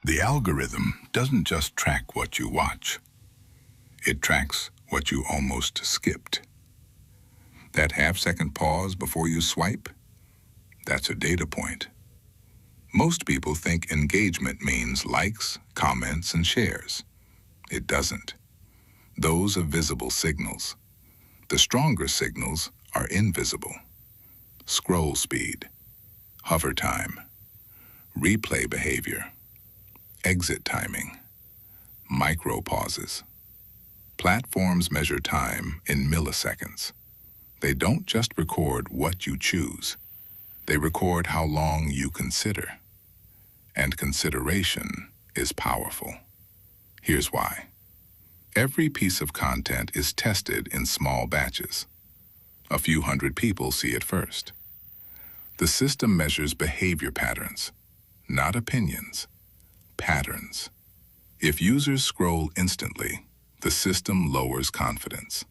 The algorithm doesn't just track what you watch. It tracks what you almost skipped. That half-second pause before you swipe, that's a data point. Most people think engagement means likes, comments, and shares. It doesn't. Those are visible signals. The stronger signals are invisible. Scroll speed, hover time, replay behavior, exit timing, micro pauses. Platforms measure time in milliseconds. They don't just record what you choose. They record how long you consider. And consideration is powerful. Here's why. Every piece of content is tested in small batches. A few hundred people see it first. The system measures behavior patterns, not opinions, patterns. If users scroll instantly, the system lowers confidence.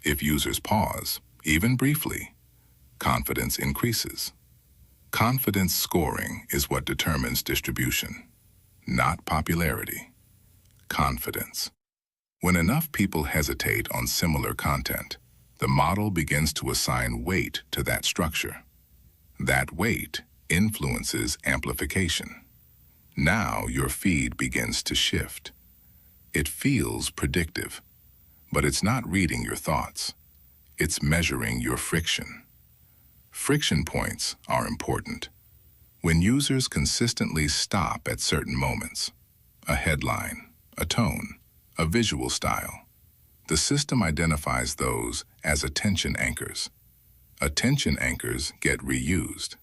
If users pause, even briefly, confidence increases. Confidence scoring is what determines distribution, not popularity. Confidence. When enough people hesitate on similar content, the model begins to assign weight to that structure. That weight influences amplification. Now your feed begins to shift. It feels predictive, but it's not reading your thoughts. It's measuring your friction. Friction points are important. When users consistently stop at certain moments, a headline, a tone, a visual style, the system identifies those as attention anchors. Attention anchors get reused.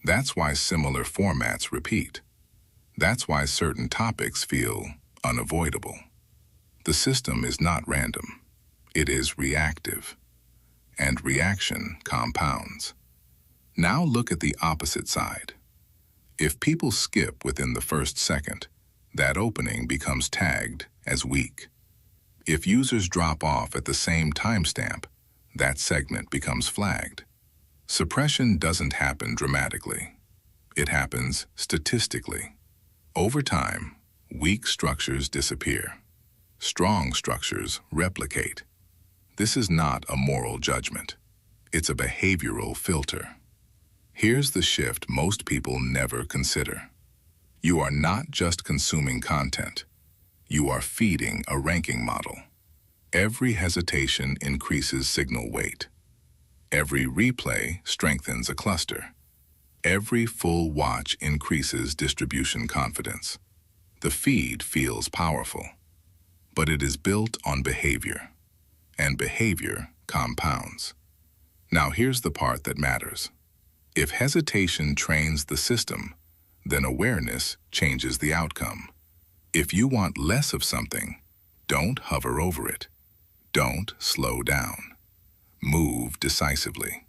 That's why similar formats repeat. That's why certain topics feel unavoidable. The system is not random. It is reactive. And reaction compounds. Now look at the opposite side. If people skip within the first second, that opening becomes tagged as weak. If users drop off at the same timestamp, that segment becomes flagged. Suppression doesn't happen dramatically. It happens statistically. Over time, weak structures disappear. Strong structures replicate. This is not a moral judgment. It's a behavioral filter. Here's the shift most people never consider. You are not just consuming content. You are feeding a ranking model. Every hesitation increases signal weight. Every replay strengthens a cluster. Every full watch increases distribution confidence. The feed feels powerful, but it is built on behavior, and behavior compounds. Now here's the part that matters. If hesitation trains the system, then awareness changes the outcome. If you want less of something, don't hover over it. Don't slow down. Move decisively.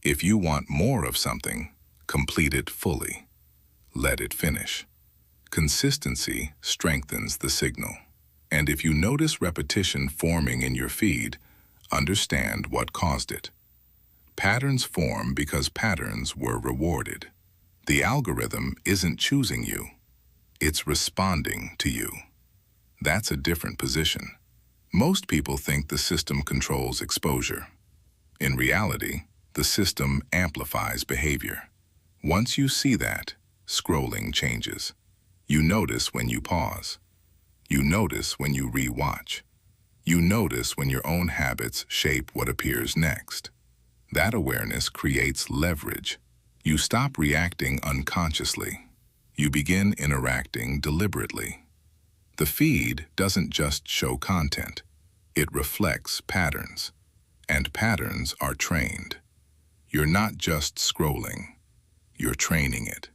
If you want more of something, complete it fully. Let it finish. Consistency strengthens the signal. And if you notice repetition forming in your feed, understand what caused it. Patterns form because patterns were rewarded. The algorithm isn't choosing you. It's responding to you. That's a different position. Most people think the system controls exposure. In reality, the system amplifies behavior. Once you see that, scrolling changes. You notice when you pause. You notice when you re-watch. You notice when your own habits shape what appears next. That awareness creates leverage. You stop reacting unconsciously. You begin interacting deliberately. The feed doesn't just show content. It reflects patterns. And patterns are trained. You're not just scrolling. You're training it.